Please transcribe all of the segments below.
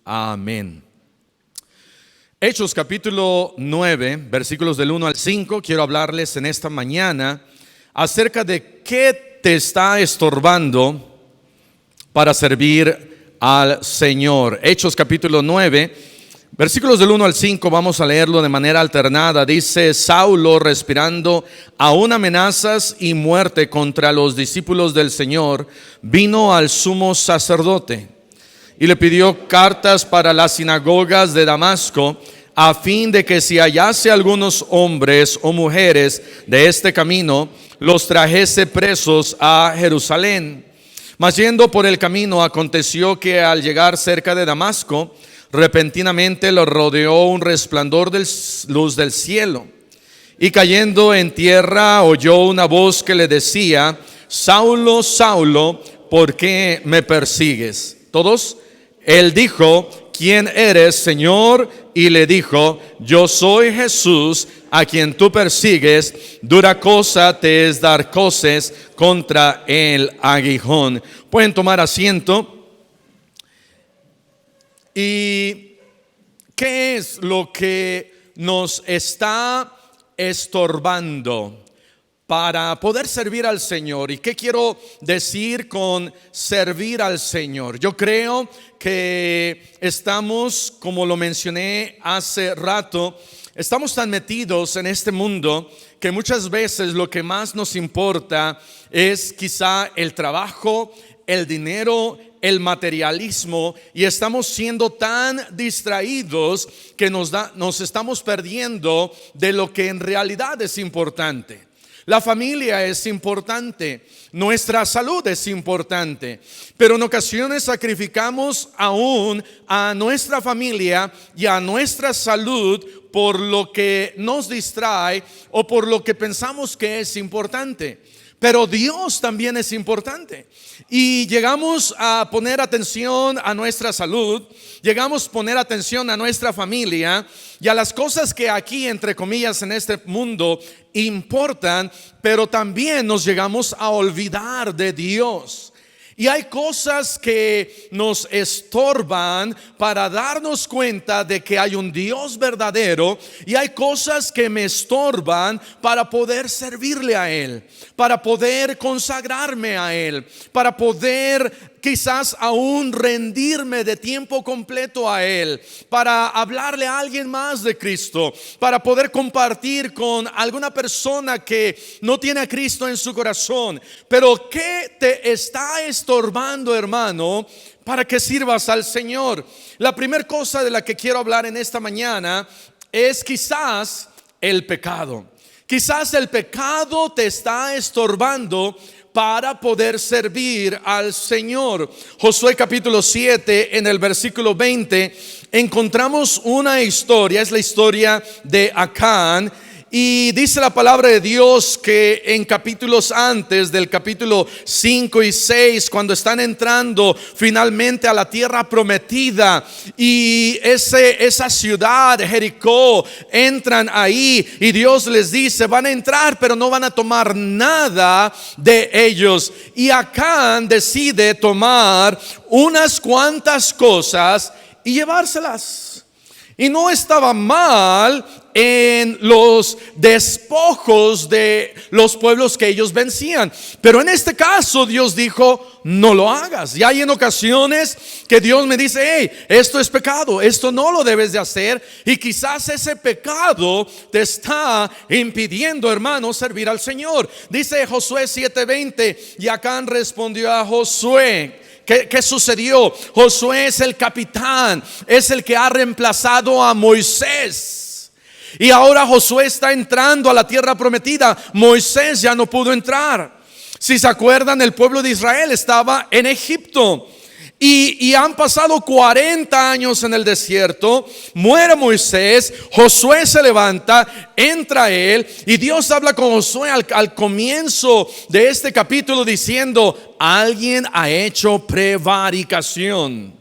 Amén. Hechos capítulo 9, versículos del 1 al 5. Quiero hablarles en esta mañana acerca de qué te está estorbando para servir al Señor. Hechos capítulo 9, versículos del 1 al 5, vamos a leerlo de manera alternada. Dice: Saulo, respirando aún amenazas y muerte contra los discípulos del Señor, vino al sumo sacerdote y le pidió cartas para las sinagogas de Damasco, a fin de que si hallase algunos hombres o mujeres de este camino, los trajese presos a Jerusalén. Mas yendo por el camino, aconteció que al llegar cerca de Damasco, repentinamente lo rodeó un resplandor de luz del cielo, y cayendo en tierra oyó una voz que le decía: Saulo, Saulo, ¿por qué me persigues? Todos. Él dijo: ¿quién eres, Señor? Y le dijo: yo soy Jesús, a quien tú persigues. Dura cosa te es dar coces contra el aguijón. Pueden tomar asiento. ¿Y qué es lo que nos está estorbando para poder servir al Señor? ¿Y qué quiero decir con servir al Señor? Yo creo que estamos, como lo mencioné hace rato, estamos tan metidos en este mundo que muchas veces lo que más nos importa es quizá el trabajo, el dinero, el materialismo, y estamos siendo tan distraídos que nos estamos perdiendo de lo que en realidad es importante. La familia es importante, nuestra salud es importante, pero en ocasiones sacrificamos aún a nuestra familia y a nuestra salud por lo que nos distrae o por lo que pensamos que es importante. Pero Dios también es importante, y llegamos a poner atención a nuestra salud, llegamos a poner atención a nuestra familia y a las cosas que aquí, entre comillas, en este mundo importan, pero también nos llegamos a olvidar de Dios. Y hay cosas que nos estorban para darnos cuenta de que hay un Dios verdadero, y hay cosas que me estorban para poder servirle a Él, para poder consagrarme a Él, para poder quizás aún rendirme de tiempo completo a Él, para hablarle a alguien más de Cristo, para poder compartir con alguna persona que no tiene a Cristo en su corazón. Pero ¿qué te está estorbando, hermano, para que sirvas al Señor? La primera cosa de la que quiero hablar en esta mañana es quizás el pecado. Quizás el pecado te está estorbando para poder servir al Señor. Josué capítulo 7, en el versículo 20, encontramos una historia, es la historia de Acán. Y dice la palabra de Dios que en capítulos antes, del capítulo 5 y 6, cuando están entrando finalmente a la tierra prometida, y esa ciudad, Jericó, entran ahí, y Dios les dice: van a entrar, pero no van a tomar nada de ellos. Y Acán decide tomar unas cuantas cosas y llevárselas. Y no estaba mal en los despojos de los pueblos que ellos vencían, pero en este caso Dios dijo: no lo hagas. Y hay en ocasiones que Dios me dice: hey, esto es pecado, esto no lo debes de hacer. Y quizás ese pecado te está impidiendo, hermano, servir al Señor. Dice Josué 7:20: y Acán respondió a Josué. ¿Qué sucedió? Josué es el capitán, es el que ha reemplazado a Moisés. Y ahora Josué está entrando a la tierra prometida. Moisés ya no pudo entrar. Si se acuerdan, el pueblo de Israel estaba en Egipto. Y han pasado 40 años en el desierto. Muere Moisés, Josué se levanta, entra él, y Dios habla con Josué al comienzo de este capítulo diciendo: alguien ha hecho prevaricación.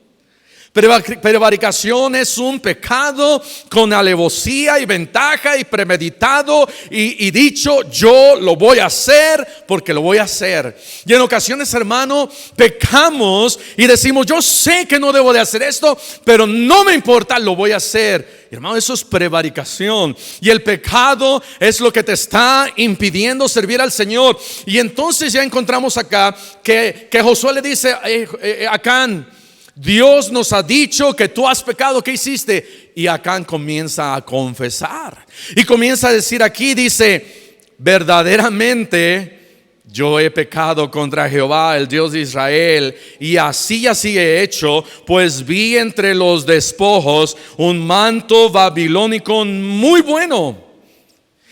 Prevaricación es un pecado con alevosía y ventaja y premeditado y dicho, yo lo voy a hacer porque lo voy a hacer. Y en ocasiones, hermano, pecamos y decimos, yo sé que no debo de hacer esto, pero no me importa, lo voy a hacer. Hermano, eso es prevaricación. Y el pecado es lo que te está impidiendo servir al Señor. Y entonces ya encontramos acá que Josué le dice a Acán, Dios nos ha dicho que tú has pecado. ¿Qué hiciste? Y Acán comienza a confesar y comienza a decir aquí, dice, verdaderamente yo he pecado contra Jehová, el Dios de Israel, y así he hecho, pues vi entre los despojos un manto babilónico muy bueno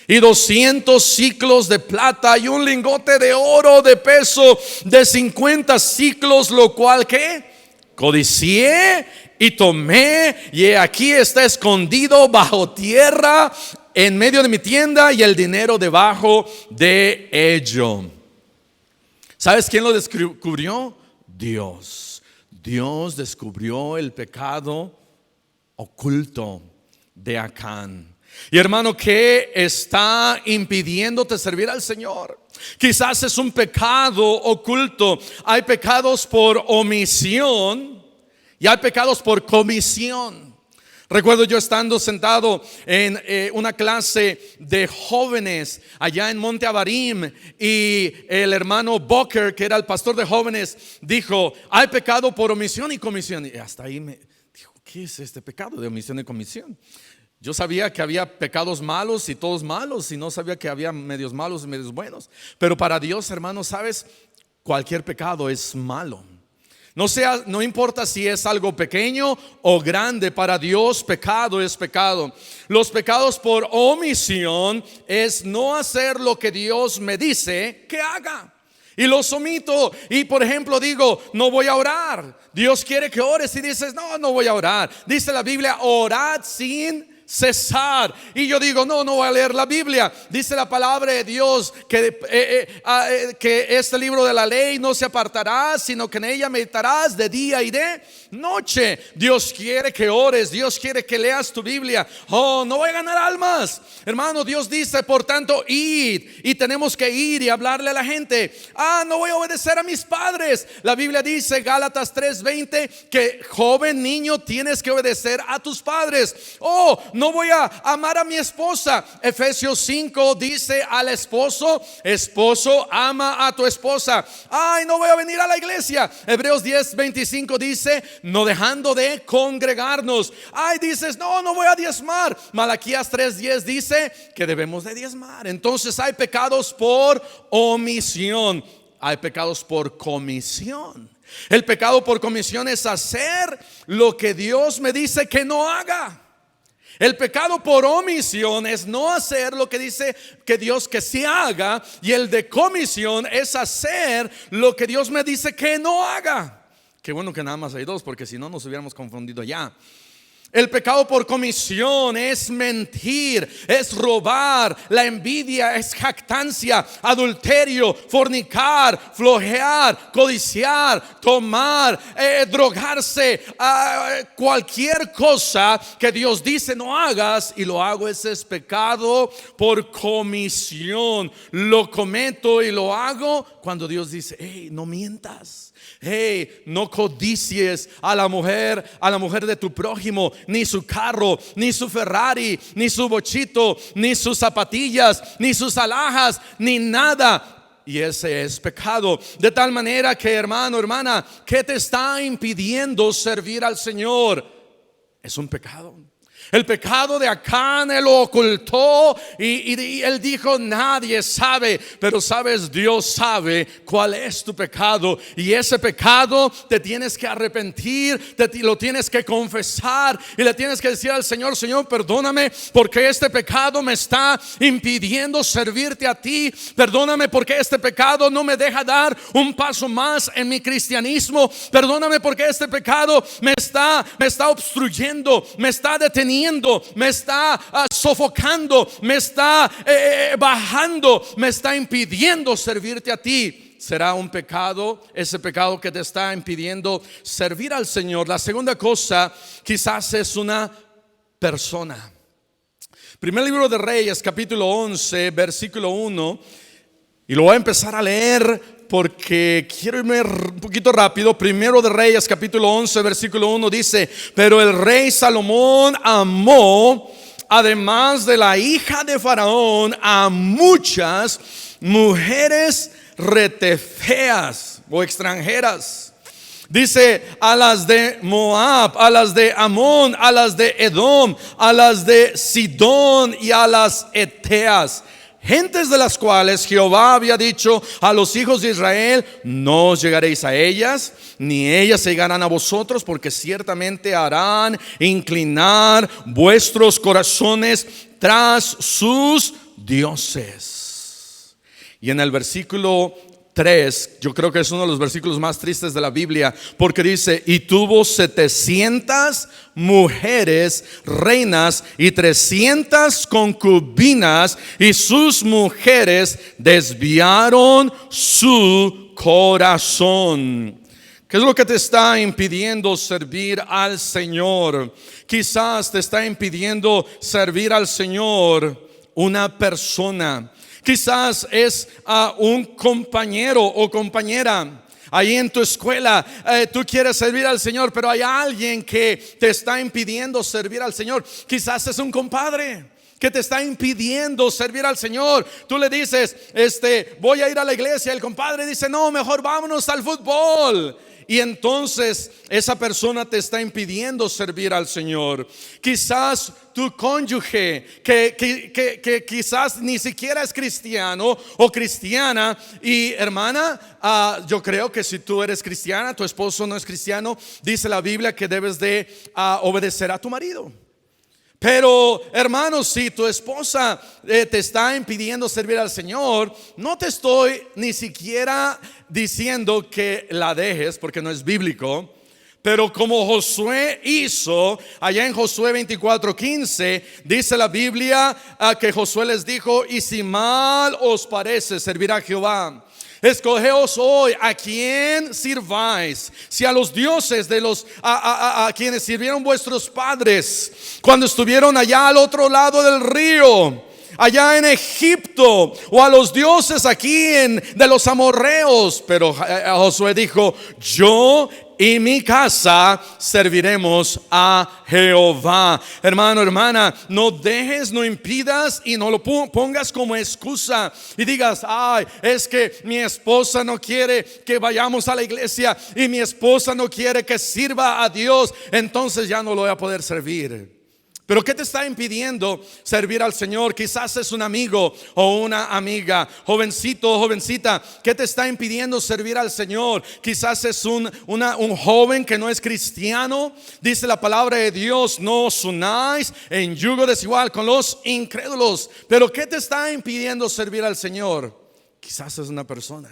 y 200 siclos de plata y un lingote de oro de peso de 50 siclos, lo cual ¿qué? Codicié y tomé, y aquí está escondido bajo tierra en medio de mi tienda, y el dinero debajo de ello. ¿Sabes quién lo descubrió? Dios. Dios descubrió el pecado oculto de Acán. Y hermano, ¿qué está impidiéndote servir al Señor? Quizás es un pecado oculto. Hay pecados por omisión y hay pecados por comisión. Recuerdo yo estando sentado en una clase de jóvenes allá en Monte Abarim, y el hermano Boker, que era el pastor de jóvenes, dijo, hay pecado por omisión y comisión. Y hasta ahí me dijo, ¿qué es este pecado de omisión y comisión? Yo sabía que había pecados malos y todos malos, y no sabía que había medios malos y medios buenos. Pero para Dios, hermano, ¿sabes? Cualquier pecado es malo. No importa si es algo pequeño o grande, para Dios pecado es pecado. Los pecados por omisión es no hacer lo que Dios me dice que haga, y los omito. Y por ejemplo digo, no voy a orar. Dios quiere que ores y dices, no voy a orar. Dice la Biblia, orad sin cesar. Y yo digo, no voy a leer la Biblia. Dice la palabra de Dios que este libro de la ley no se apartará, sino que en ella meditarás de día y de noche. Dios quiere que ores, Dios quiere que leas tu Biblia. No voy a ganar almas, hermano. Dios dice, por tanto, id, y tenemos que ir y hablarle a la gente. No voy a obedecer a mis padres. La Biblia dice, Gálatas 3:20, que joven niño tienes que obedecer a tus padres. No voy a amar a mi esposa. Efesios 5 dice al esposo, esposo, ama a tu esposa. No voy a venir a la iglesia. Hebreos 10:25 dice, no dejando de congregarnos. Dices, no voy a diezmar. Malaquías 3:10 dice que debemos de diezmar. Entonces hay pecados por omisión, hay pecados por comisión. El pecado por comisión es hacer lo que Dios me dice que no haga. El pecado por omisión es no hacer lo que dice que Dios que sí haga, y el de comisión es hacer lo que Dios me dice que no haga. Qué bueno que nada más hay dos, porque si no nos hubiéramos confundido ya. El pecado por comisión es mentir, es robar, la envidia es jactancia, adulterio, fornicar, flojear, codiciar, tomar, drogarse, cualquier cosa que Dios dice no hagas y lo hago. Ese es pecado por comisión. Lo cometo y lo hago cuando Dios dice, no mientas. No codicies a la mujer de tu prójimo, ni su carro, ni su Ferrari, ni su bochito, ni sus zapatillas, ni sus alhajas, ni nada. Y ese es pecado. De tal manera que, hermano, hermana, ¿qué te está impidiendo servir al Señor? Es un pecado. El pecado de Acán, él lo ocultó y él dijo, nadie sabe, pero sabes, Dios sabe cuál es tu pecado, y ese pecado te tienes que arrepentir, lo tienes que confesar y le tienes que decir al Señor, Señor, perdóname porque este pecado me está impidiendo servirte a ti. Perdóname porque este pecado no me deja dar un paso más en mi cristianismo. Perdóname porque este pecado me está obstruyendo, me está deteniendo, me está sofocando, me está bajando, me está impidiendo servirte a ti. será un pecado, ese pecado que te está impidiendo servir al Señor. La segunda cosa quizás es una persona. Primer libro de Reyes, capítulo 11, versículo 1. Y lo voy a empezar a leer porque quiero irme un poquito rápido. Primero de Reyes, capítulo 11, versículo 1 dice: pero el rey Salomón amó, además de la hija de Faraón, a muchas mujeres retefeas o extranjeras. Dice: a las de Moab, a las de Amón, a las de Edom, a las de Sidón y a las Eteas, gentes de las cuales Jehová había dicho a los hijos de Israel: no os llegaréis a ellas, ni ellas llegarán a vosotros, porque ciertamente harán inclinar vuestros corazones tras sus dioses. Y en el versículo 3, yo creo que es uno de los versículos más tristes de la Biblia, porque dice: y tuvo 700 mujeres reinas y 300 concubinas, y sus mujeres desviaron su corazón. ¿Qué es lo que te está impidiendo servir al Señor? Quizás te está impidiendo servir al Señor una persona. Quizás es un compañero o compañera. Ahí en tu escuela tú quieres servir al Señor, pero hay alguien que te está impidiendo servir al Señor. Quizás es un compadre que te está impidiendo servir al Señor. Tú le dices: voy a ir a la iglesia. El compadre dice: no, mejor vámonos al fútbol. Y entonces esa persona te está impidiendo servir al Señor. Quizás tu cónyuge que quizás ni siquiera es cristiano o cristiana. Y hermana, yo creo que si tú eres cristiana, tu esposo no es cristiano, dice la Biblia que debes de obedecer a tu marido. Pero hermanos, si tu esposa te está impidiendo servir al Señor, no te estoy ni siquiera diciendo que la dejes, porque no es bíblico. Pero como Josué hizo, allá en Josué 24:15, dice la Biblia que Josué les dijo: y si mal os parece servir a Jehová, escogeos hoy a quién sirváis, si a los dioses de los a quienes sirvieron vuestros padres cuando estuvieron allá al otro lado del río, allá en Egipto, o a los dioses aquí de los amorreos. Pero Josué dijo: yo y mi casa serviremos a Jehová. Hermano, hermana, no dejes, no impidas y no lo pongas como excusa y digas: ay, es que mi esposa no quiere que vayamos a la iglesia y mi esposa no quiere que sirva a Dios, entonces ya no lo voy a poder servir. Pero ¿qué te está impidiendo servir al Señor? Quizás es un amigo o una amiga, jovencito o jovencita. ¿Qué te está impidiendo servir al Señor? Quizás es un joven que no es cristiano. Dice la palabra de Dios: no os unáis en yugo desigual con los incrédulos. Pero ¿qué te está impidiendo servir al Señor? Quizás es una persona.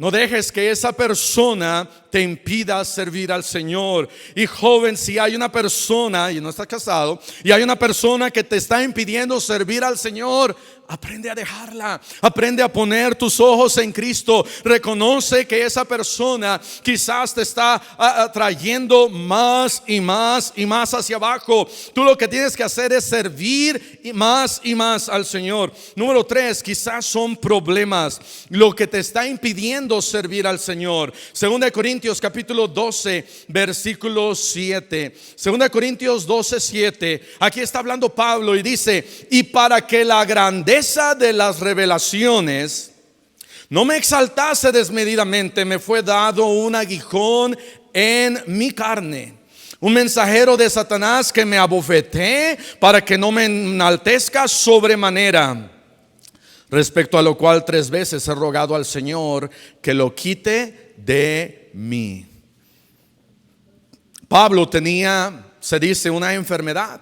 No dejes que esa persona te impida servir al Señor. Y joven, si hay una persona y no estás casado, y hay una persona que te está impidiendo servir al Señor, aprende a dejarla. Aprende a poner tus ojos en Cristo. Reconoce que esa persona quizás te está trayendo más y más y más hacia abajo. Tú lo que tienes que hacer es servir y más al Señor. Número 3, quizás son problemas lo que te está impidiendo servir al Señor. Segunda de Corintios capítulo 12 versículo 7. Segunda de Corintios 12, 7. Aquí está hablando Pablo y dice: y para que la grandeza de las revelaciones no me exaltase desmedidamente, me fue dado un aguijón en mi carne, un mensajero de Satanás que me abofetee para que no me enaltezca sobremanera. Respecto a lo cual 3 veces he rogado al Señor que lo quite de mí. Pablo tenía, se dice, una enfermedad.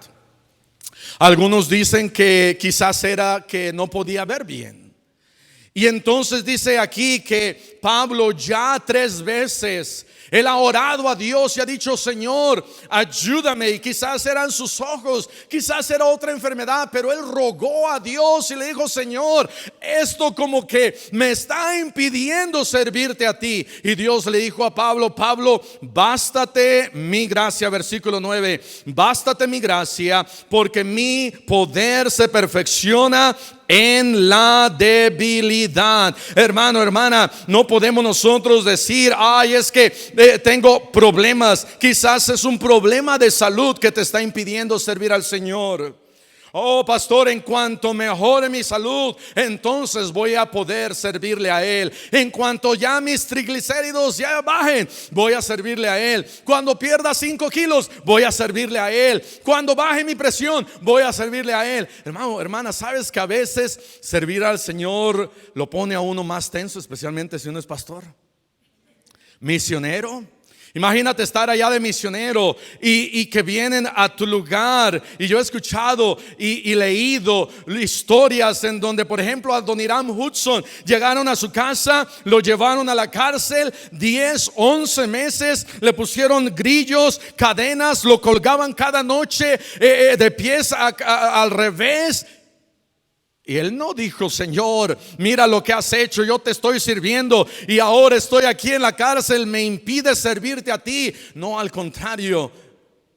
Algunos dicen que quizás era que no podía ver bien. Y entonces dice aquí que Pablo ya 3 veces Él ha orado a Dios y ha dicho: Señor, ayúdame. Y quizás eran sus ojos, quizás era otra enfermedad, pero él rogó a Dios y le dijo: Señor, esto como que me está impidiendo servirte a ti. Y Dios le dijo a Pablo: Pablo, bástate mi gracia. Versículo 9: bástate mi gracia, porque mi poder se perfecciona en la debilidad. Hermano, hermana, no podemos nosotros decir: ay, es que tengo problemas. Quizás es un problema de salud que te está impidiendo servir al Señor. Oh, pastor, en cuanto mejore mi salud, entonces voy a poder servirle a Él. En cuanto ya mis triglicéridos ya bajen, voy a servirle a Él. Cuando pierda 5 kilos, voy a servirle a Él. Cuando baje mi presión, voy a servirle a Él. Hermano, hermana, ¿sabes que a veces servir al Señor lo pone a uno más tenso, especialmente si uno es pastor, misionero? Imagínate estar allá de misionero y que vienen a tu lugar. Y yo he escuchado y leído historias en donde, por ejemplo, a Don Hiram Hudson llegaron a su casa, lo llevaron a la cárcel 10, 11 meses, le pusieron grillos, cadenas, lo colgaban cada noche de pies al revés. Y él no dijo: Señor, mira lo que has hecho, yo te estoy sirviendo y ahora estoy aquí en la cárcel, me impide servirte a ti. No, al contrario,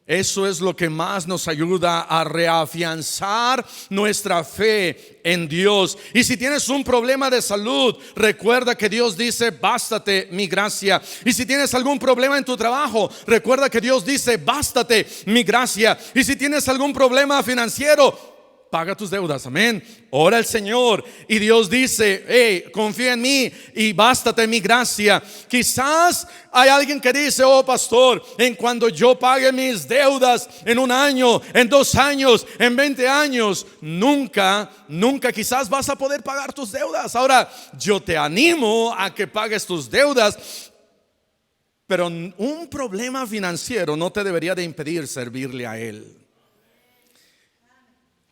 eso es lo que más nos ayuda a reafianzar nuestra fe en Dios. Y si tienes un problema de salud, recuerda que Dios dice: bástate mi gracia. Y si tienes algún problema en tu trabajo, recuerda que Dios dice: bástate mi gracia. Y si tienes algún problema financiero, paga tus deudas, amén. Ora al Señor y Dios dice: hey, confía en mí y bástate mi gracia. Quizás hay alguien que dice: oh, pastor, en cuando yo pague mis deudas, en 1 año, en 2 años, en 20 años, nunca quizás vas a poder pagar tus deudas. Ahora, yo te animo a que pagues tus deudas, pero un problema financiero no te debería de impedir servirle a Él.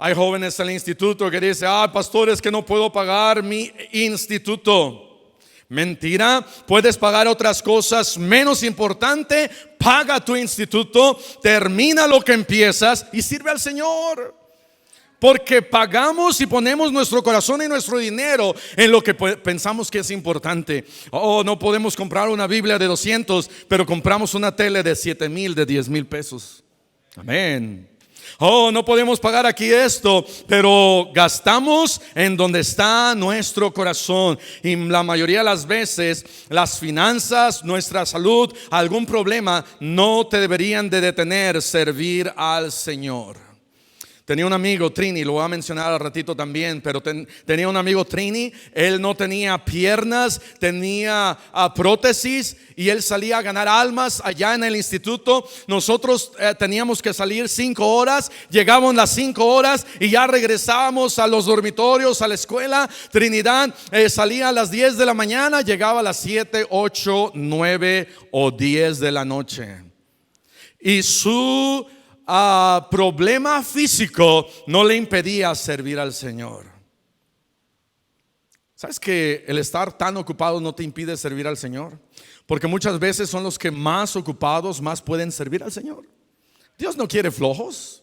Hay jóvenes en el instituto que dicen: ah, pastor, es que no puedo pagar mi instituto. Mentira, puedes pagar otras cosas menos importantes. Paga tu instituto, termina lo que empiezas y sirve al Señor. Porque pagamos y ponemos nuestro corazón y nuestro dinero en lo que pensamos que es importante. Oh, no podemos comprar una Biblia de 200, pero compramos una tele de 7,000, de 10,000 pesos. Amén. Oh, no podemos pagar aquí esto, pero gastamos en donde está nuestro corazón. Y la mayoría de las veces las finanzas, nuestra salud, algún problema no te deberían de detener servir al Señor. Tenía un amigo, Trini, lo voy a mencionar al ratito también, pero tenía un amigo, Trini. Él no tenía piernas, tenía prótesis, y él salía a ganar almas allá en el instituto. Nosotros teníamos que salir 5 horas, llegábamos las 5 horas y ya regresábamos a los dormitorios, a la escuela. Trinidad salía a las 10 de la mañana, llegaba a las 7, 8, 9 o 10 de la noche. Y su problema físico no le impedía servir al Señor. ¿Sabes que el estar tan ocupado no te impide servir al Señor? Porque muchas veces son los que más ocupados más pueden servir al Señor. Dios no quiere flojos.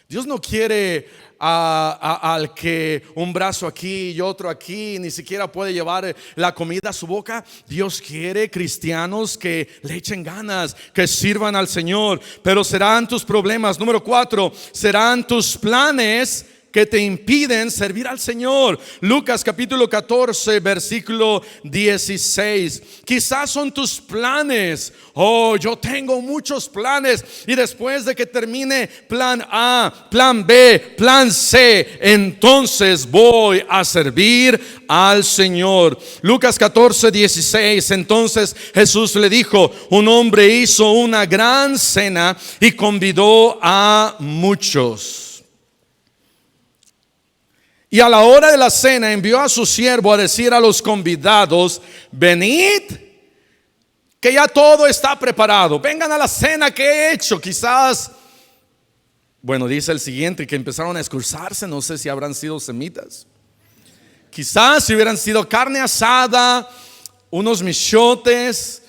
Dios no quiere al que un brazo aquí y otro aquí, ni siquiera puede llevar la comida a su boca. Dios quiere cristianos que le echen ganas, que sirvan al Señor. Pero serán tus problemas. Número 4, serán tus planes que te impiden servir al Señor. Lucas capítulo 14 versículo 16. Quizás son tus planes. Oh, yo tengo muchos planes, y después de que termine plan A, plan B, plan C, entonces voy a servir al Señor. Lucas 14, 16. Entonces Jesús le dijo: un hombre hizo una gran cena y convidó a muchos. Y a la hora de la cena envió a su siervo a decir a los convidados: venid, que ya todo está preparado, vengan a la cena que he hecho. Quizás, bueno, dice el siguiente, que empezaron a excusarse. No sé si habrán sido semitas. Quizás si hubieran sido carne asada, unos michotes,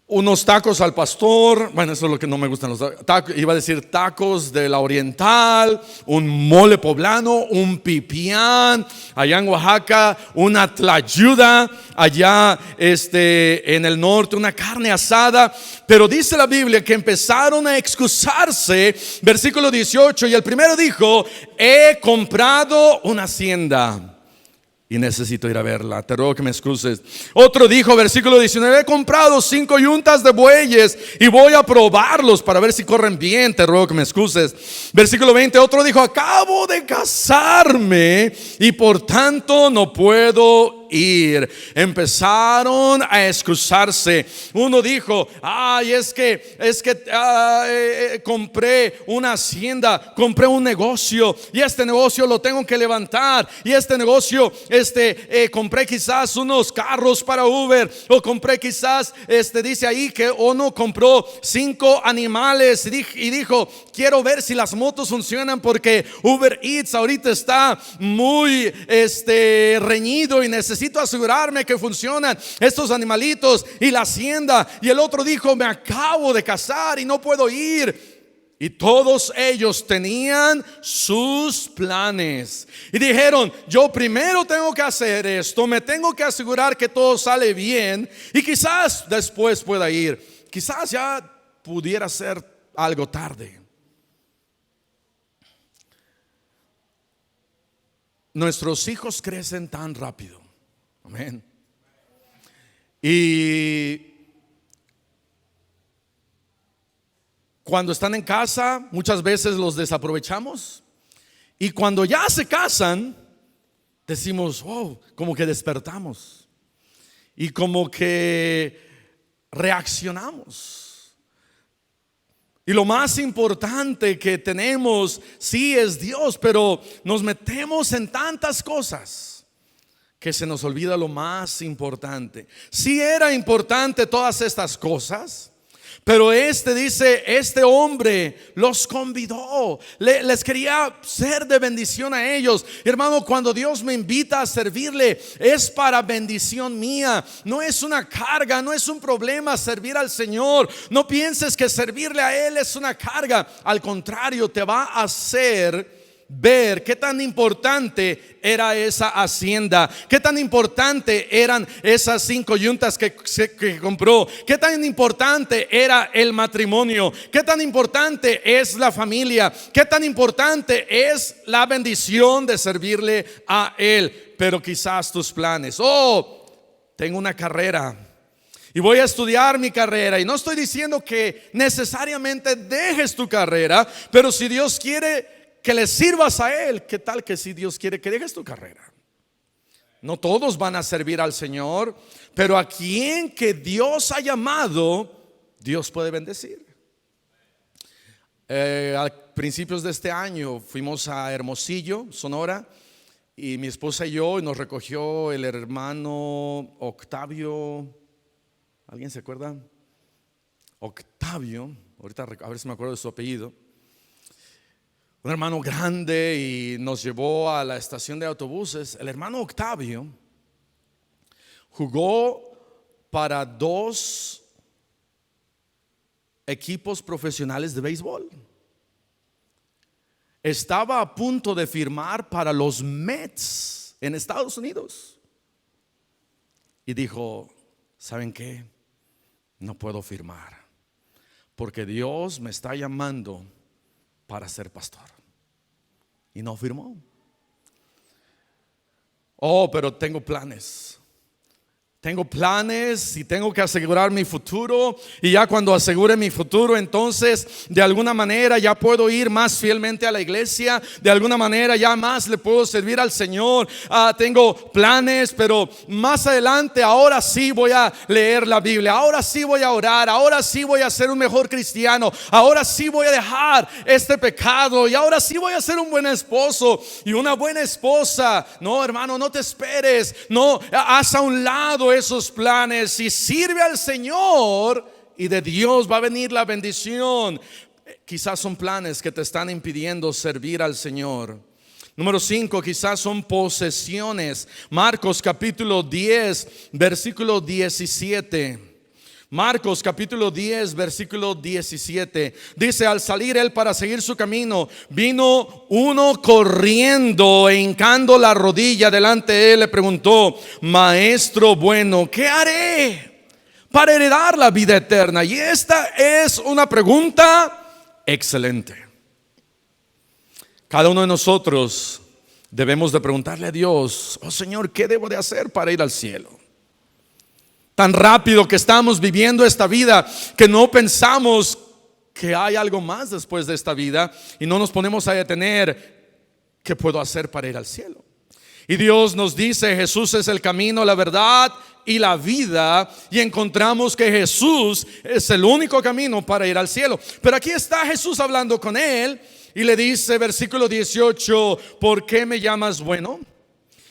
unos tacos al pastor. Bueno, eso es lo que no me gustan los tacos. Iba a decir tacos de la Oriental, un mole poblano, un pipián. Allá en Oaxaca, una tlayuda. Allá en el norte, una carne asada. Pero dice la Biblia que empezaron a excusarse. Versículo 18. Y el primero dijo: he comprado una hacienda y necesito ir a verla, te ruego que me excuses. Otro dijo, versículo 19: he comprado 5 yuntas de bueyes y voy a probarlos para ver si corren bien, te ruego que me excuses. Versículo 20, otro dijo: acabo de casarme y por tanto no puedo ir. Empezaron a excusarse. Uno dijo: ay, es que compré una hacienda, compré un negocio y este negocio lo tengo que levantar, y este negocio compré quizás unos carros para Uber, o compré quizás dice ahí que uno compró 5 animales y dijo: quiero ver si las motos funcionan porque Uber Eats ahorita está muy reñido y necesito asegurarme que funcionan estos animalitos y la hacienda. Y el otro dijo: me acabo de casar y no puedo ir. Y todos ellos tenían sus planes y dijeron: yo primero tengo que hacer esto, me tengo que asegurar que todo sale bien y quizás después pueda ir. Quizás ya pudiera ser algo tarde. Nuestros hijos crecen tan rápido. Amén. Y cuando están en casa, muchas veces los desaprovechamos. Y cuando ya se casan, decimos: wow, como que despertamos y como que reaccionamos. Y lo más importante que tenemos, sí, es Dios, pero nos metemos en tantas cosas que se nos olvida lo más importante. Sí era importante todas estas cosas, pero dice, este hombre los convidó, les quería ser de bendición a ellos. Hermano, cuando Dios me invita a servirle, es para bendición mía. No es una carga, no es un problema servir al Señor. No pienses que servirle a Él es una carga. Al contrario, te va a hacer ver qué tan importante era esa hacienda, qué tan importante eran esas 5 yuntas que compró, qué tan importante era el matrimonio, qué tan importante es la familia, qué tan importante es la bendición de servirle a Él. Pero quizás tus planes: oh, tengo una carrera y voy a estudiar mi carrera. Y no estoy diciendo que necesariamente dejes tu carrera, pero si Dios quiere que le sirvas a Él, ¿qué tal que si Dios quiere que dejes tu carrera? No todos van a servir al Señor, pero a quien que Dios ha llamado, Dios puede bendecir. A principios de este año fuimos a Hermosillo, Sonora, y mi esposa y yo, y nos recogió el hermano Octavio. ¿Alguien se acuerda? Octavio, ahorita a ver si me acuerdo de su apellido. Un hermano grande, y nos llevó a la estación de autobuses. El hermano Octavio jugó para 2 equipos profesionales de béisbol. Estaba a punto de firmar para los Mets en Estados Unidos. Y dijo: ¿saben qué? No puedo firmar porque Dios me está llamando para ser pastor. Y no firmó. Oh, pero tengo planes. Tengo planes y tengo que asegurar mi futuro. Y ya cuando asegure mi futuro, entonces de alguna manera ya puedo ir más fielmente a la iglesia. De alguna manera ya más le puedo servir al Señor. Tengo planes, pero más adelante, ahora sí voy a leer la Biblia. Ahora sí voy a orar. Ahora sí voy a ser un mejor cristiano. Ahora sí voy a dejar este pecado. Y ahora sí voy a ser un buen esposo y una buena esposa. No, hermano, no te esperes. No, haz a un lado esos planes y sirve al Señor, y de Dios va a venir la bendición. Quizás son planes que te están impidiendo servir al Señor. Número 5, quizás son posesiones. Marcos capítulo 10, versículo 17. Marcos capítulo 10, versículo 17. Dice: al salir él para seguir su camino, vino uno corriendo e hincando la rodilla delante de él, le preguntó: Maestro bueno, ¿qué haré para heredar la vida eterna? Y esta es una pregunta excelente. Cada uno de nosotros debemos de preguntarle a Dios: oh Señor, ¿qué debo de hacer para ir al cielo? Tan rápido que estamos viviendo esta vida que no pensamos que hay algo más después de esta vida y no nos ponemos a detener: ¿qué puedo hacer para ir al cielo? Y Dios nos dice: Jesús es el camino, la verdad y la vida, y encontramos que Jesús es el único camino para ir al cielo. Pero aquí está Jesús hablando con él y le dice, versículo 18: ¿por qué me llamas bueno?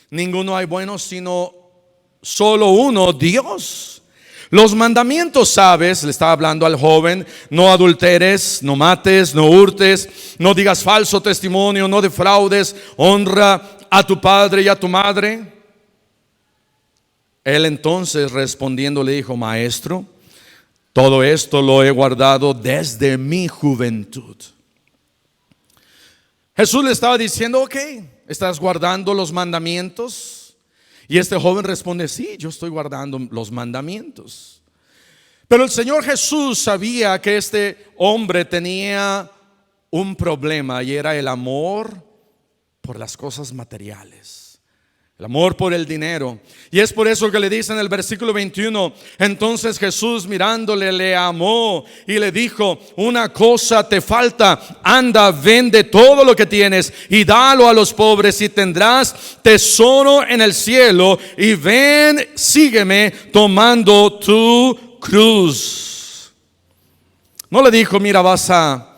Ninguno hay bueno sino solo uno, Dios. Los mandamientos sabes, le estaba hablando al joven: no adulteres, no mates, no hurtes, no digas falso testimonio, no defraudes, honra a tu padre y a tu madre. Él entonces respondiendo le dijo: Maestro, todo esto lo he guardado desde mi juventud. Jesús le estaba diciendo: ok, ¿estás guardando los mandamientos? Y este joven responde: sí, yo estoy guardando los mandamientos. Pero el Señor Jesús sabía que este hombre tenía un problema, y era el amor por las cosas materiales, el amor por el dinero. Y es por eso que le dice en el versículo 21: entonces Jesús mirándole le amó y le dijo: una cosa te falta, anda, vende todo lo que tienes y dalo a los pobres y tendrás tesoro en el cielo, y ven, sígueme tomando tu cruz. No le dijo: mira, vas a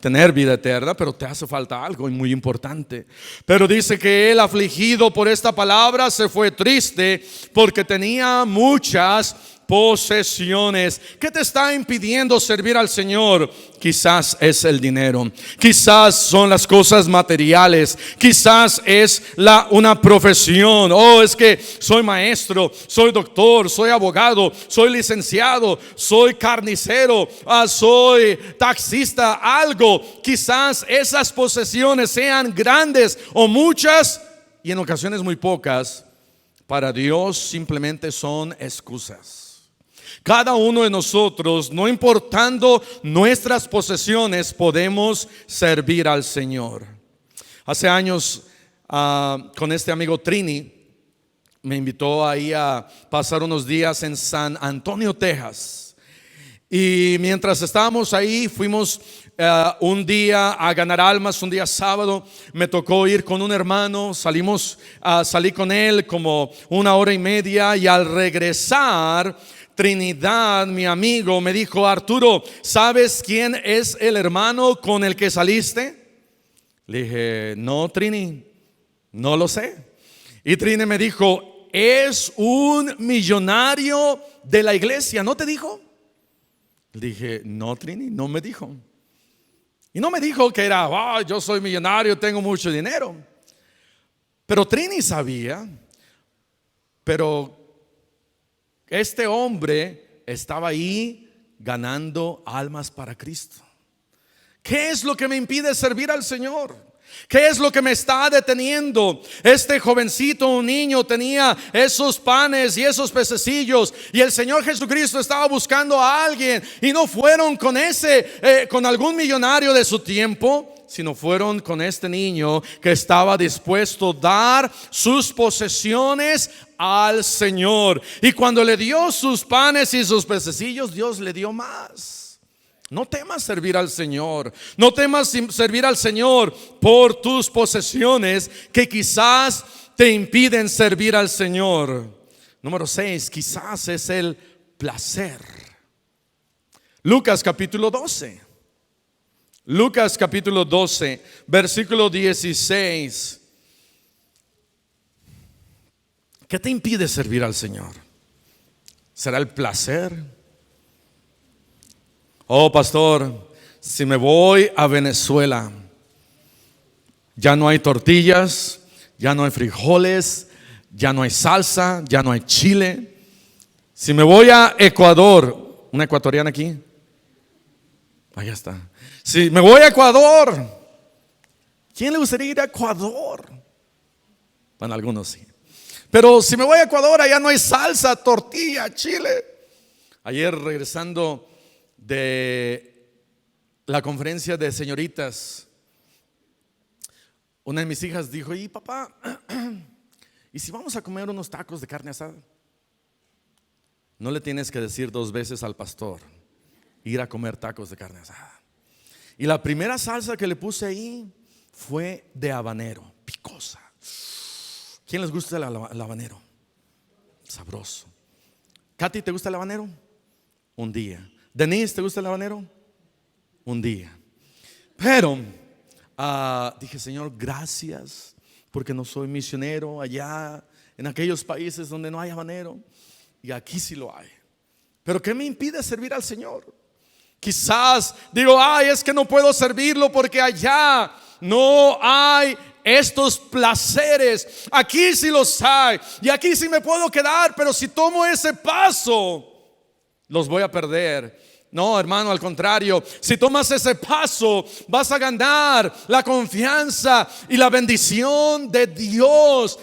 tener vida eterna, pero te hace falta algo muy importante. Pero dice que él, afligido por esta palabra, se fue triste porque tenía muchas posesiones. ¿Qué te está impidiendo servir al Señor? Quizás es el dinero, quizás son las cosas materiales, quizás es una profesión. Oh, es que soy maestro, soy doctor, soy abogado, soy licenciado, soy carnicero, soy taxista, algo. Quizás esas posesiones sean grandes o muchas, y en ocasiones muy pocas. Para Dios simplemente son excusas. Cada uno de nosotros, no importando nuestras posesiones, podemos servir al Señor. Hace años, con este amigo Trini, me invitó ahí a pasar unos días en San Antonio, Texas. Y mientras estábamos ahí, fuimos un día a ganar almas. Un día sábado me tocó ir con un hermano. Salí con él como 1 hora y media, y al regresar, Trinidad, mi amigo, me dijo: Arturo, ¿sabes quién es el hermano con el que saliste? Le dije: no, Trini, no lo sé. Y Trini me dijo: es un millonario de la iglesia, ¿no te dijo? Le dije: no, Trini, no me dijo. Y no me dijo que era: yo soy millonario, tengo mucho dinero. Pero Trini sabía. Pero este hombre estaba ahí ganando almas para Cristo. ¿Qué es lo que me impide servir al Señor? ¿Qué es lo que me está deteniendo? Este jovencito, un niño, tenía esos panes y esos pececillos, y el Señor Jesucristo estaba buscando a alguien, y no fueron con con algún millonario de su tiempo, sino fueron con este niño que estaba dispuesto a dar sus posesiones al Señor. Y cuando le dio sus panes y sus pececillos, Dios le dio más. No temas servir al Señor. No temas servir al Señor por tus posesiones que quizás te impiden servir al Señor. Número 6, quizás es el placer. Lucas capítulo 12. Lucas capítulo 12, versículo 16. ¿Qué te impide servir al Señor? ¿Será el placer? Oh, pastor, si me voy a Venezuela, ya no hay tortillas, ya no hay frijoles, ya no hay salsa, ya no hay chile. Si me voy a Ecuador, ¿Una ecuatoriana aquí? Allá está. Si me voy a Ecuador, ¿quién le gustaría ir a Ecuador? Bueno, algunos sí. Pero si me voy a Ecuador, allá no hay salsa, tortilla, chile. Ayer regresando de la conferencia de señoritas, una de mis hijas dijo: y papá, ¿y si vamos a comer unos tacos de carne asada? No le tienes que decir 2 veces al pastor ir a comer tacos de carne asada. Y la primera salsa que le puse ahí fue de habanero, picosa. ¿Quién les gusta el habanero? Sabroso. Katy, ¿te gusta el habanero? Un día. Denise, ¿te gusta el habanero? Un día. Pero dije: Señor, gracias, porque no soy misionero allá en aquellos países donde no hay habanero, y aquí sí lo hay. Pero ¿qué me impide servir al Señor? Quizás digo: ay, es que no puedo servirlo porque allá no hay estos placeres. Aquí sí los hay, y aquí sí me puedo quedar, pero si tomo ese paso, los voy a perder. No, hermano, al contrario, si tomas ese paso, vas a ganar la confianza y la bendición de Dios.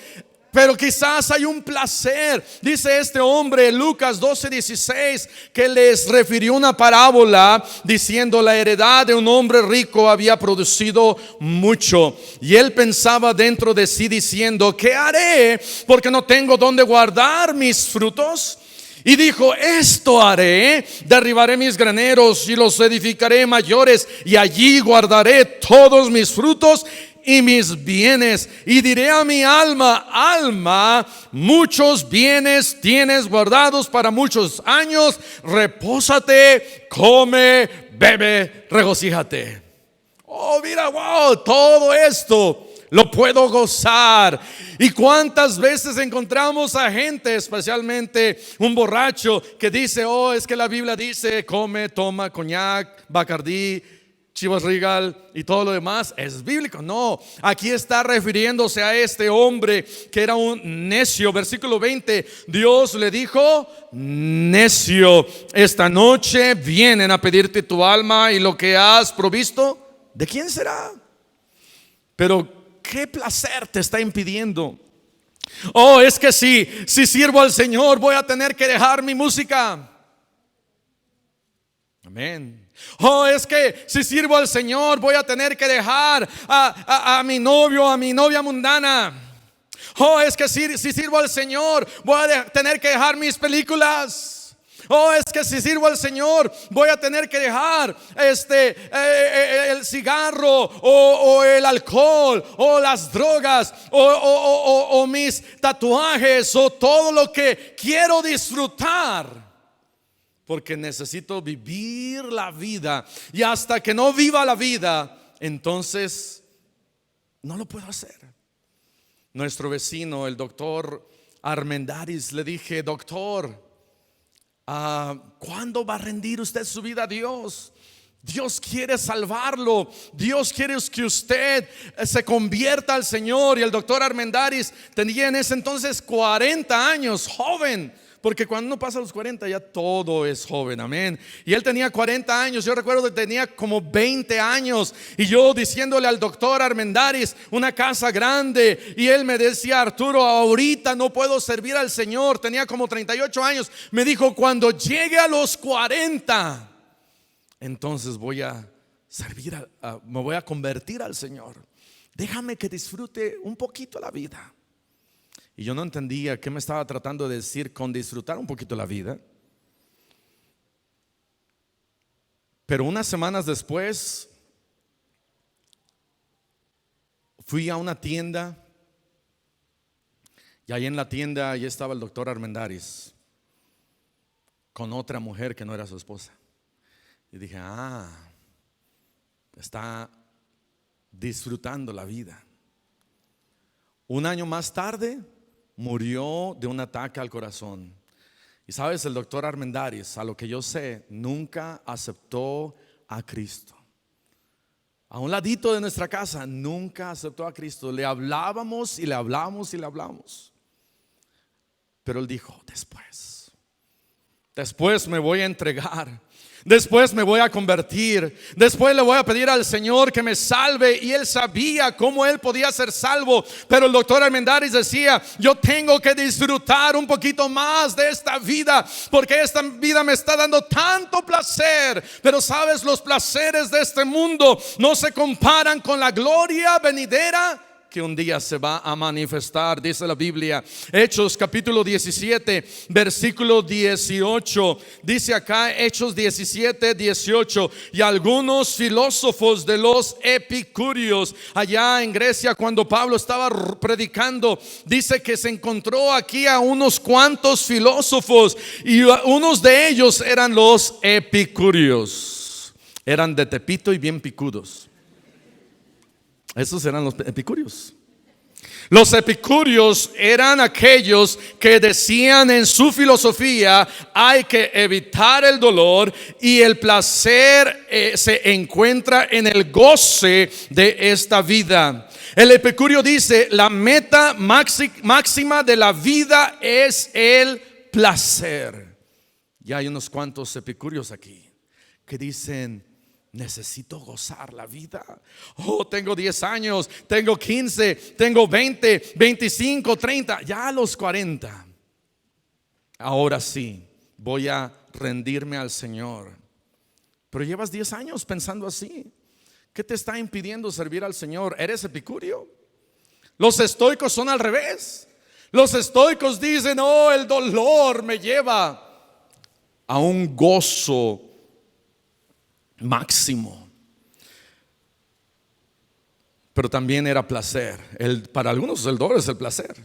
Pero quizás hay un placer. Dice este hombre, Lucas 12:16, que les refirió una parábola diciendo: la heredad de un hombre rico había producido mucho, y él pensaba dentro de sí diciendo: ¿qué haré? Porque no tengo donde guardar mis frutos. Y dijo: esto haré, derribaré mis graneros y los edificaré mayores, y allí guardaré todos mis frutos y mis bienes. Y diré a mi alma: alma, muchos bienes tienes guardados para muchos años, repósate, come, bebe, regocíjate. Oh, mira, wow, todo esto lo puedo gozar. Y cuántas veces encontramos a gente, especialmente un borracho, que dice: oh, es que la Biblia dice come, toma, coñac, Bacardí, Chivas Regal y todo lo demás es bíblico. No, aquí está refiriéndose a este hombre que era un necio. Versículo 20, Dios le dijo: necio, esta noche vienen a pedirte tu alma, y lo que has provisto, ¿de quién será? Pero ¿qué placer te está impidiendo? Oh, es que si sirvo al Señor, voy a tener que dejar mi música. Amén. Oh, es que si sirvo al Señor, voy a tener que dejar a mi novio, a mi novia mundana. Oh, es que si sirvo al Señor, voy a tener que dejar mis películas. Oh, es que si sirvo al Señor, voy a tener que dejar el cigarro, o el alcohol, o las drogas, o mis tatuajes, o todo lo que quiero disfrutar, porque necesito vivir la vida. Y hasta que no viva la vida, entonces no lo puedo hacer. Nuestro vecino, el doctor Armendáriz, le dije: doctor, ¿cuándo va a rendir usted su vida a Dios? Dios quiere salvarlo. Dios quiere que usted se convierta al Señor. Y el doctor Armendáriz tenía en ese entonces 40 años, joven, porque cuando uno pasa los 40 ya todo es joven, amén. Y él tenía 40 años, yo recuerdo que tenía como 20 años. Y yo diciéndole al doctor Armendáriz, una casa grande, y él me decía: Arturo, ahorita no puedo servir al Señor. Tenía como 38 años. Me dijo: cuando llegue a los 40, entonces voy a servir, me voy a convertir al Señor. Déjame que disfrute un poquito la vida. Y yo no entendía qué me estaba tratando de decir con disfrutar un poquito la vida. Pero unas semanas después fui a una tienda, y ahí en la tienda ya estaba el doctor Armendáriz con otra mujer que no era su esposa. Y dije: está disfrutando la vida. Un año más tarde murió de un ataque al corazón. Y sabes, el doctor Armendáriz, a lo que yo sé, nunca aceptó a Cristo. A un ladito de nuestra casa, nunca aceptó a Cristo. Le hablábamos y le hablamos y le hablamos. Pero él dijo: después. Después me voy a entregar. Después me voy a convertir. Después le voy a pedir al Señor que me salve. Y él sabía cómo él podía ser salvo. Pero el doctor Armendáriz decía: yo tengo que disfrutar un poquito más de esta vida, porque esta vida me está dando tanto placer. Pero sabes, los placeres de este mundo no se comparan con la gloria venidera que un día se va a manifestar. Dice la Biblia, Hechos capítulo 17 versículo 18. Dice acá, Hechos 17, 18: y algunos filósofos de los epicúreos, allá en Grecia, cuando Pablo estaba predicando, dice que se encontró aquí a unos cuantos filósofos, y unos de ellos eran los epicúreos. Eran de Tepito y bien picudos. Esos eran los epicúreos. Los epicúreos eran aquellos que decían en su filosofía: hay que evitar el dolor, y el placer se encuentra en el goce de esta vida. El epicúreo dice: la meta máxima de la vida es el placer. Ya hay unos cuantos epicúreos aquí que dicen: necesito gozar la vida. Oh, tengo 10 años, tengo 15, tengo 20, 25, 30, ya a los 40. Ahora sí, voy a rendirme al Señor. Pero llevas 10 años pensando así. ¿Qué te está impidiendo servir al Señor? ¿Eres epicúreo? Los estoicos son al revés. Los estoicos dicen: oh, el dolor me lleva a un gozo máximo. Pero también era placer. Para algunos el dolor es el placer.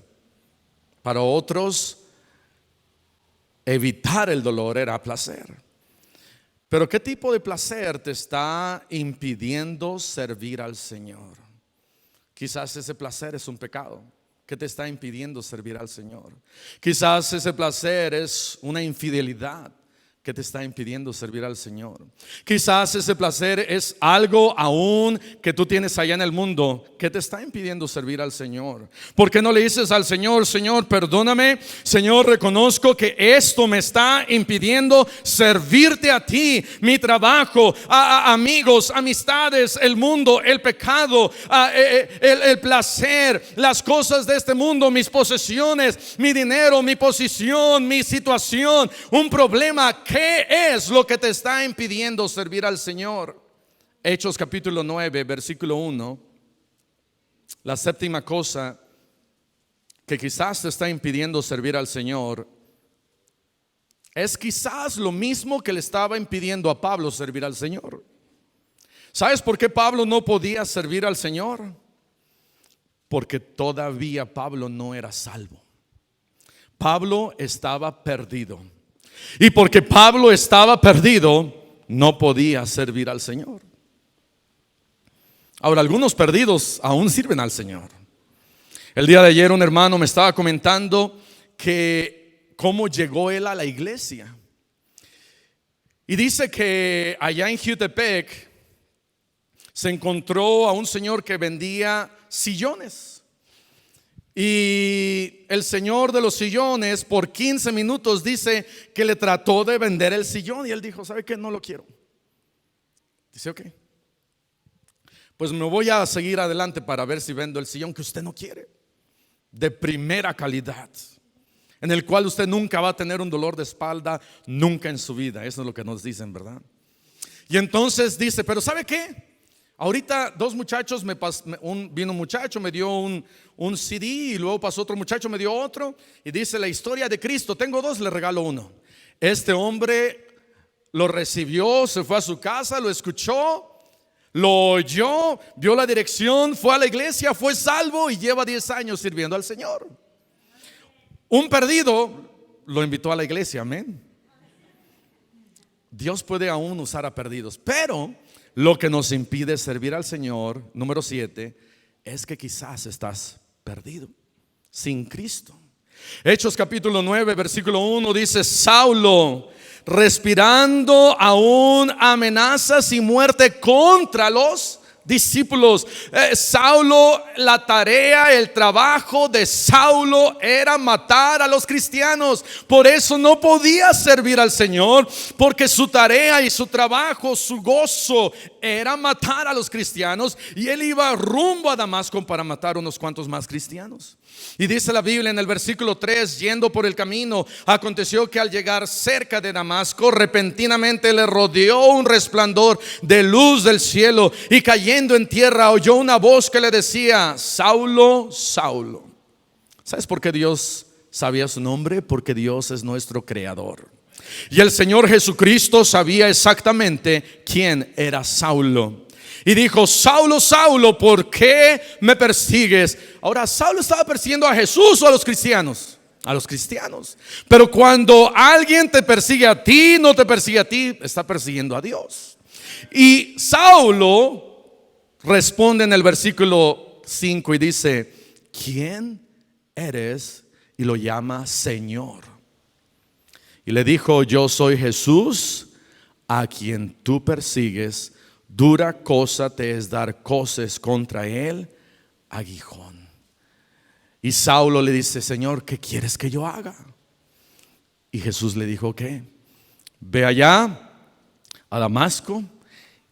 Para otros, evitar el dolor era placer. Pero ¿qué tipo de placer te está impidiendo servir al Señor? Quizás ese placer es un pecado que te está impidiendo servir al Señor. Quizás ese placer es una infidelidad que te está impidiendo servir al Señor. Quizás ese placer es algo aún que tú tienes allá en el mundo que te está impidiendo servir al Señor. ¿Por qué no le dices al Señor: Señor, perdóname, Señor, reconozco que esto me está impidiendo servirte a ti, mi trabajo, a amigos, amistades, el mundo, el pecado, el placer, las cosas de este mundo, mis posesiones, mi dinero, mi posición, mi situación, un problema? ¿Qué es lo que te está impidiendo servir al Señor? Hechos capítulo 9 versículo 1. La séptima cosa que quizás te está impidiendo servir al Señor es quizás lo mismo que le estaba impidiendo a Pablo servir al Señor. ¿Sabes por qué Pablo no podía servir al Señor? Porque todavía Pablo no era salvo. Pablo estaba perdido. Y porque Pablo estaba perdido, no podía servir al Señor. Ahora, algunos perdidos aún sirven al Señor. El día de ayer un hermano me estaba comentando que cómo llegó él a la iglesia. Y dice que allá en Jutepec se encontró a un señor que vendía sillones. Y el señor de los sillones por 15 minutos dice que le trató de vender el sillón, y él dijo: ¿sabe qué? No lo quiero. Dice: ok, pues me voy a seguir adelante para ver si vendo el sillón que usted no quiere, de primera calidad, en el cual usted nunca va a tener un dolor de espalda, nunca en su vida. Eso es lo que nos dicen, ¿verdad? Y entonces dice: pero ¿sabe qué? Ahorita dos muchachos, vino un muchacho, me dio un CD, y luego pasó otro muchacho, me dio otro, y dice: la historia de Cristo, tengo dos, le regalo uno. Este hombre lo recibió, se fue a su casa, lo escuchó, lo oyó, vio la dirección, fue a la iglesia, fue salvo y lleva 10 años sirviendo al Señor. Un perdido lo invitó a la iglesia, amén. Dios puede aún usar a perdidos, pero lo que nos impide servir al Señor, número 7, es que quizás estás perdido, sin Cristo. Hechos capítulo 9 versículo 1 dice: Saulo, respirando aún amenazas y muerte contra los discípulos. Saulo, la tarea, el trabajo de Saulo era matar a los cristianos. Por eso no podía servir al Señor, porque su tarea y su trabajo, su gozo era matar a los cristianos. Y él iba rumbo a Damasco para matar unos cuantos más cristianos. Y dice la Biblia en el versículo 3: yendo por el camino, aconteció que al llegar cerca de Damasco, repentinamente le rodeó un resplandor de luz del cielo, y cayendo en tierra oyó una voz que le decía: Saulo, Saulo. ¿Sabes por qué Dios sabía su nombre? Porque Dios es nuestro creador. Y el Señor Jesucristo sabía exactamente quién era Saulo. Y dijo: Saulo, Saulo, ¿por qué me persigues? Ahora, ¿Saulo estaba persiguiendo a Jesús o a los cristianos? A los cristianos. Pero cuando alguien te persigue a ti, no te persigue a ti, está persiguiendo a Dios. Y Saulo responde en el versículo 5 y dice: ¿quién eres? Y lo llama Señor. Y le dijo: yo soy Jesús, a quien tú persigues. Dura cosa te es dar coces contra él aguijón. Y Saulo le dice: Señor, ¿qué quieres que yo haga? Y Jesús le dijo: ¿qué? Ve allá a Damasco,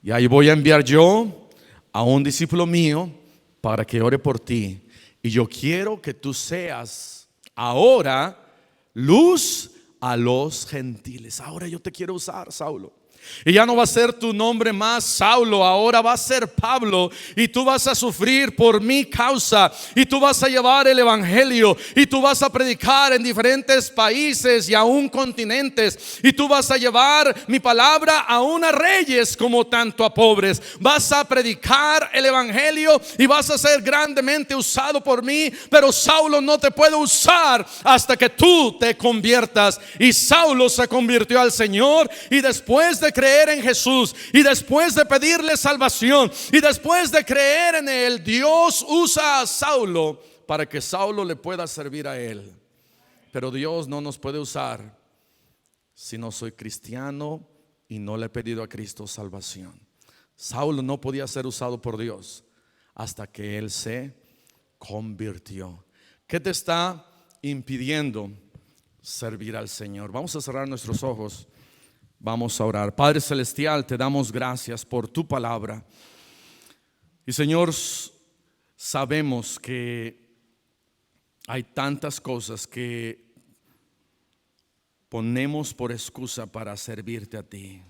y ahí voy a enviar yo a un discípulo mío para que ore por ti. Y yo quiero que tú seas ahora luz a los gentiles. Ahora yo te quiero usar, Saulo. Y ya no va a ser tu nombre más Saulo, ahora va a ser Pablo. Y tú vas a sufrir por mi causa, y tú vas a llevar el evangelio, y tú vas a predicar en diferentes países y aún continentes, y tú vas a llevar mi palabra aún a reyes como tanto a pobres. Vas a predicar el evangelio y vas a ser grandemente usado por mí. Pero Saulo no te puede usar hasta que tú te conviertas. Y Saulo se convirtió al Señor, y después de creer en Jesús, y después de pedirle salvación, y después de creer en él, Dios usa a Saulo para que Saulo le pueda servir a él. Pero Dios no nos puede usar si no soy cristiano y no le he pedido a Cristo salvación. Saulo no podía ser usado por Dios hasta que él se convirtió. ¿Qué te está impidiendo servir al Señor? Vamos a cerrar nuestros ojos. Vamos a orar. Padre celestial, te damos gracias por tu palabra. Y Señor, sabemos que hay tantas cosas que ponemos por excusa para servirte a ti.